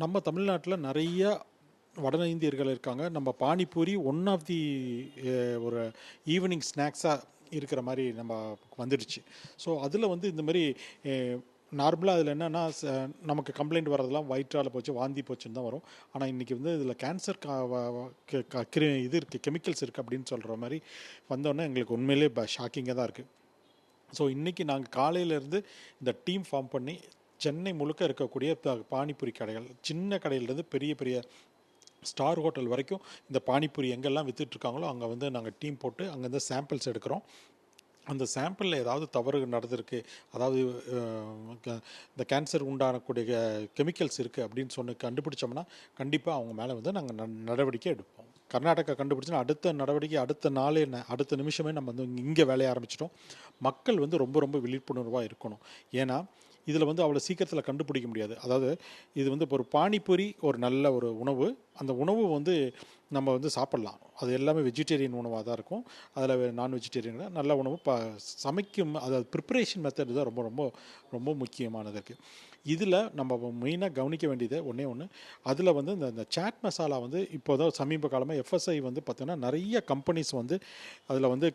நம்ம தமிழ்நாட்டில் நிறைய வட இந்தியர்கள் இருக்காங்க. நம்ம பானிபூரி ஒன் ஆஃப் தி ஒரு ஈவினிங் ஸ்நாக்ஸாக இருக்கிற மாதிரி நம்ம வந்துடுச்சு. ஸோ அதில் வந்து இந்த மாதிரி நார்மலாக அதில் என்னென்னா நமக்கு கம்ப்ளைண்ட் வர்றதெல்லாம் வயிற்றால் போச்சு, வாந்தி போச்சுன்னு தான் வரும். ஆனால் இன்றைக்கி வந்து இதில் கேன்சர் இது இருக்குது, கெமிக்கல்ஸ் இருக்குது அப்படின்னு சொல்கிற மாதிரி வந்தோன்னே எங்களுக்கு உண்மையிலே ஷாக்கிங்காக தான் இருக்குது. ஸோ இன்றைக்கி நாங்கள் காலையிலேருந்து இந்த டீம் ஃபார்ம் பண்ணி சென்னை முழுக்க இருக்கக்கூடிய பானிபூரி கடைகள், சின்ன கடையிலேருந்து பெரிய பெரிய ஸ்டார் ஹோட்டல் வரைக்கும் இந்த பானிபூரி எங்கெல்லாம் விற்றுட்ருக்காங்களோ அங்கே வந்து நாங்கள் டீம் போட்டு அங்கேருந்து சாம்பிள்ஸ் எடுக்கிறோம். அந்த சாம்பிளில் ஏதாவது தவறு நடந்திருக்கு, அதாவது இந்த கேன்சர் உண்டானக்கூடிய கெமிக்கல்ஸ் இருக்குது அப்படின்னு கண்டுபிடிச்சோம்னா கண்டிப்பாக அவங்க மேலே வந்து நாங்கள் நடவடிக்கை எடுப்போம். கர்நாடகா கண்டுபிடிச்சோன்னா அடுத்த நடவடிக்கை அடுத்த நிமிஷமே நம்ம வந்து இங்கே வேலையை ஆரம்பிச்சிட்டோம். மக்கள் வந்து ரொம்ப ரொம்ப விழிப்புணர்வாக இருக்கணும். ஏன்னா இதில் வந்து அவ்வளோ சீக்கிரத்தில் கண்டுபிடிக்க முடியாது. அதாவது இது வந்து இப்போ ஒரு பானிபூரி ஒரு நல்ல ஒரு உணவு, அந்த உணவு வந்து நம்ம வந்து சாப்பிட்லாம். அது எல்லாமே வெஜிடேரியன் உணவாக தான் இருக்கும். அதில் நான் வெஜிடேரியன் நல்ல உணவு சமைக்கும், அதாவது ப்ரிப்பரேஷன் மெத்தட் தான் ரொம்ப ரொம்ப ரொம்ப முக்கியமானது இருக்குது. இதில் நம்ம மெயினாக கவனிக்க வேண்டியது ஒன்று, அதில் வந்து இந்த சாட் மசாலா வந்து இப்போ தான் சமீப காலமாக எஃப்எஸ்ஐ வந்து பார்த்தோன்னா நிறைய கம்பெனிஸ் வந்து அதில் வந்து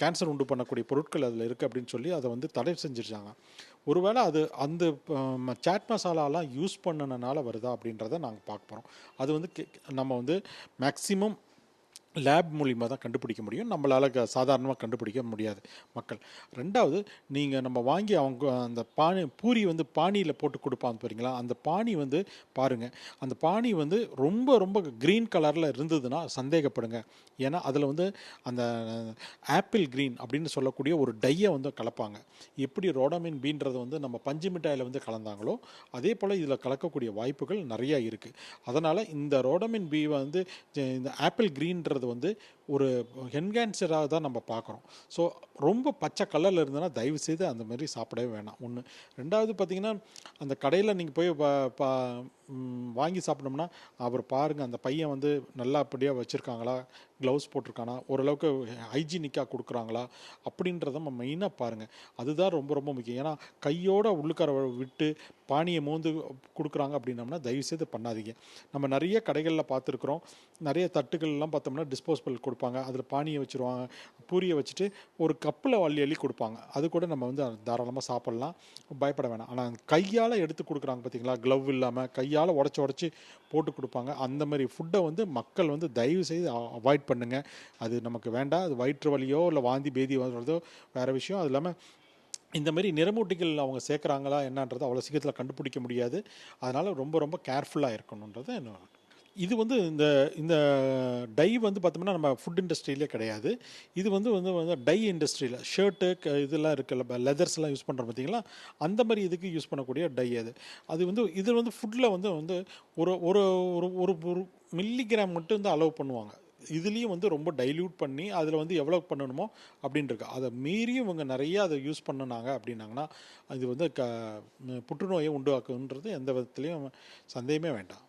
கேன்சர் உண்டு பண்ணக்கூடிய பொருட்கள் அதில் இருக்குது அப்படின்னு சொல்லி அதை வந்து தடை செஞ்சிருச்சாங்க. ஒருவேளை அது அந்த சாட் மசாலாலாம் யூஸ் பண்ணனால வருதா அப்படின்றத நாங்கள் பார்க்க போகிறோம். அது வந்து நம்ம வந்து மேக்ஸிமம் லேப் மூலிமா தான் கண்டுபிடிக்க முடியும். நம்மளால் சாதாரணமாக கண்டுபிடிக்க முடியாது மக்கள். ரெண்டாவது, நீங்கள் நம்ம வாங்கி அவங்க அந்த பூரி வந்து பானியில் போட்டு கொடுப்பாங்க போகிறீங்களா, அந்த பானி வந்து பாருங்கள், அந்த பானி வந்து ரொம்ப ரொம்ப க்ரீன் கலரில் இருந்ததுன்னா சந்தேகப்படுங்க. ஏன்னா அதில் வந்து அந்த ஆப்பிள் க்ரீன் அப்படின்னு சொல்லக்கூடிய ஒரு டையை வந்து கலப்பாங்க. எப்படி ரோடமின் பீன்றது வந்து நம்ம பஞ்சு மிட்டாயில் வந்து கலந்தாங்களோ அதே போல் இதில் கலக்கக்கூடிய வாய்ப்புகள் நிறையா இருக்குது. அதனால் இந்த ரோடமின் பி வந்து இந்த ஆப்பிள் க்ரீன்றது வந்து ஒரு என்ஹான்சராக தான் நம்ம பார்க்குறோம். ஸோ ரொம்ப பச்சை கலரில் இருந்ததுன்னா தயவுசெய்து அந்த மாதிரி சாப்பிடவே வேணாம். ஒன்று. ரெண்டாவது பார்த்திங்கன்னா, அந்த கடையில் நீங்கள் போய் வாங்கி சாப்பிட்டோம்னா அவர் பாருங்கள், அந்த பையன் வந்து நல்லபடியாக வச்சுருக்காங்களா, க்ளவுஸ் போட்டிருக்கானா, ஓரளவுக்கு ஹைஜீனிக்காக கொடுக்குறாங்களா அப்படின்றத நம்ம மெயினாக பாருங்கள். அதுதான் ரொம்ப ரொம்ப முக்கியம். ஏன்னா கையோட உள்ளுக்கார விட்டு பானியை மோந்து கொடுக்குறாங்க அப்படின்னம்னா தயவுசெய்து பண்ணாதீங்க. நம்ம நிறைய கடைகளில் பார்த்துருக்குறோம். நிறைய தட்டுகள்லாம் பார்த்தோம்னா டிஸ்போசபிள் கொடுப்பாங்க, அதில் பானியை வச்சுருவாங்க, பூரியை வச்சுட்டு ஒரு கப்பில் அள்ளி கொடுப்பாங்க. அது கூட நம்ம வந்து தாராளமாக சாப்பிட்லாம், பயப்பட வேணாம். ஆனால் கையால் எடுத்து கொடுக்குறாங்க பார்த்தீங்களா, க்ளவ் இல்லாமல் கையால் உடச்சி போட்டு கொடுப்பாங்க. அந்த மாதிரி ஃபுட்டை வந்து மக்கள் வந்து தயவு செய்து அவாய்ட் பண்ணுங்கள். அது நமக்கு வேண்டாம். அது வயிற்று வலியோ இல்லை வாந்தி பேதி வர்றதோ வேறு விஷயம். அது இல்லாமல் இந்த மாதிரி நிறமூட்டிகள் அவங்க சேர்க்குறாங்களா என்னன்றது அவ்வளோ சீக்கிரத்தில் கண்டுபிடிக்க முடியாது. அதனால் ரொம்ப ரொம்ப கேர்ஃபுல்லாக இருக்கணுன்றது என்ன. இது வந்து இந்த இந்த டை வந்து பார்த்தோம்னா நம்ம ஃபுட் இண்டஸ்ட்ரியிலே கிடையாது. இது வந்து வந்து டை இண்டஸ்ட்ரியில் ஷர்ட்டு இதெல்லாம் இருக்குல்ல, லெதர்ஸ்லாம் யூஸ் பண்ணுறோம் பார்த்தீங்களா, அந்த மாதிரி இதுக்கு யூஸ் பண்ணக்கூடிய டை அது வந்து இது வந்து ஃபுட்டில் வந்து வந்து ஒரு ஒரு ஒரு ஒரு மில்லிகிராம் மட்டும் வந்து அலோவ் பண்ணுவாங்க. இதுலேயும் வந்து ரொம்ப டைல்யூட் பண்ணி அதில் வந்து எவ்வளோ பண்ணணுமோ அப்படின்ட்டு அதை மீறியும் இவங்க நிறையா அதை யூஸ் பண்ணினாங்க அப்படின்னாங்கன்னா அது வந்து புற்றுநோயை உண்டாக்குன்றது எந்த விதத்துலேயும் சந்தேகமே வேண்டாம்.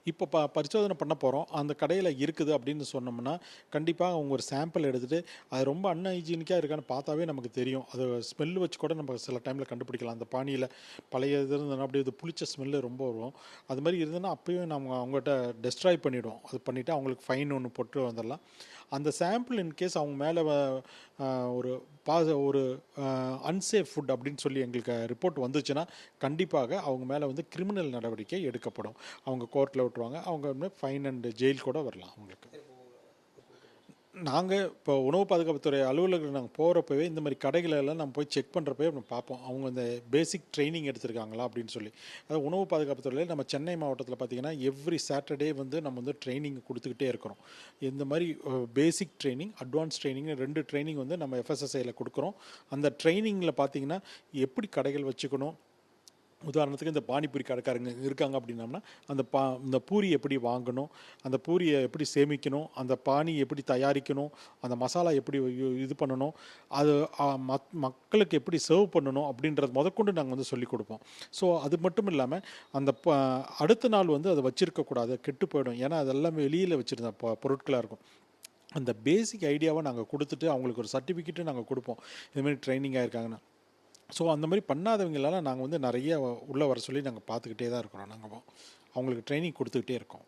இப்போ பரிசோதனை பண்ண போகிறோம், அந்த கடையில் இருக்குது அப்படின்னு சொன்னோம்னா கண்டிப்பாக அவங்க ஒரு சாம்பிள் எடுத்துகிட்டு அது ரொம்ப அன்ஹைஜீனிக்காக இருக்கான்னு பார்த்தாவே நமக்கு தெரியும். அது ஸ்மெல்லு வச்சு கூட நம்ம சில டைமில் கண்டுபிடிக்கலாம். அந்த பானியில் பழைய இது இருந்ததுன்னா அப்படியே இது புளிச்ச ஸ்மெல்லு ரொம்ப வரும். அது மாதிரி இருந்ததுன்னா அப்பயும் நம்ம அவங்ககிட்ட டெஸ்ட்ராய் பண்ணிவிடுவோம். அது பண்ணிவிட்டு அவங்களுக்கு ஃபைன் ஒன்று போட்டு வந்துடலாம். அந்த சாம்பிள் இன்கேஸ் அவங்க மேலே ஒரு அன்சேஃப் ஃபுட் அப்படின்னு சொல்லி எங்களுக்கு ரிப்போர்ட் வந்துச்சுன்னா கண்டிப்பாக அவங்க மேலே வந்து கிரிமினல் நடவடிக்கை எடுக்கப்படும். அவங்க கோர்ட்டில் விட்டுருவாங்க. அவங்க ஃபைன் அண்ட் ஜெயில் கூட வரலாம் அவங்களுக்கு. நாங்கள் இப்போ உணவு பாதுகாப்புத்துறை அலுவலர்கள் நாங்கள் போகிறப்பவே இந்த மாதிரி கடைகளெல்லாம் நம்ம போய் செக் பண்ணுறப்பவே நம்ம பார்ப்போம் அவங்க இந்த பேசிக் ட்ரைனிங் எடுத்திருக்காங்களா அப்படின்னு சொல்லி. அதாவது உணவு பாதுகாப்புத்துறையில் நம்ம சென்னை மாவட்டத்தில் பார்த்திங்கன்னா எவ்ரி சாட்டர்டே வந்து நம்ம வந்து ட்ரைனிங் கொடுத்துக்கிட்டே இருக்கிறோம். இந்த மாதிரி பேசிக் ட்ரைனிங், அட்வான்ஸ் ட்ரைனிங் 2 ட்ரைனிங் வந்து நம்ம எஃப்எஸ்எஸ்ஐயில் கொடுக்குறோம். அந்த ட்ரைனிங்கில் பார்த்திங்கன்னா எப்படி கடைகள் வச்சுக்கணும், உதாரணத்துக்கு இந்த பானிபூரி கடைக்காரங்க இருக்காங்க அப்படின்னம்னா இந்த பூரி எப்படி வாங்கணும், அந்த பூரியை எப்படி சேமிக்கணும், அந்த பானி எப்படி தயாரிக்கணும், அந்த மசாலா எப்படி இது பண்ணணும், அது மக்களுக்கு எப்படி சர்வ் பண்ணணும் அப்படின்றது முதற்கொண்டு நாங்கள் வந்து சொல்லிக் கொடுப்போம். ஸோ அது மட்டும் இல்லாமல் அந்த அடுத்த நாள் வந்து அதை வச்சுருக்கக்கூடாது, கெட்டு போயிடும். ஏன்னா அதெல்லாம் வெளியில் வச்சுருந்த பொருட்களாக இருக்கும். அந்த பேசிக் ஐடியாவை நாங்கள் கொடுத்துட்டு அவங்களுக்கு ஒரு சர்டிஃபிகேட்டும் நாங்கள் கொடுப்போம், இதுமாதிரி ட்ரைனிங் ஆகிருக்காங்கன்னா. ஸோ அந்த மாதிரி பண்ணாதவங்களெல்லாம் நாங்கள் வந்து நிறைய உள்ளே வர சொல்லி நாங்கள் பார்த்துக்கிட்டே தான் இருக்கிறோம். நாங்கள் அவங்களுக்கு ட்ரைனிங் கொடுத்துக்கிட்டே இருக்கோம்.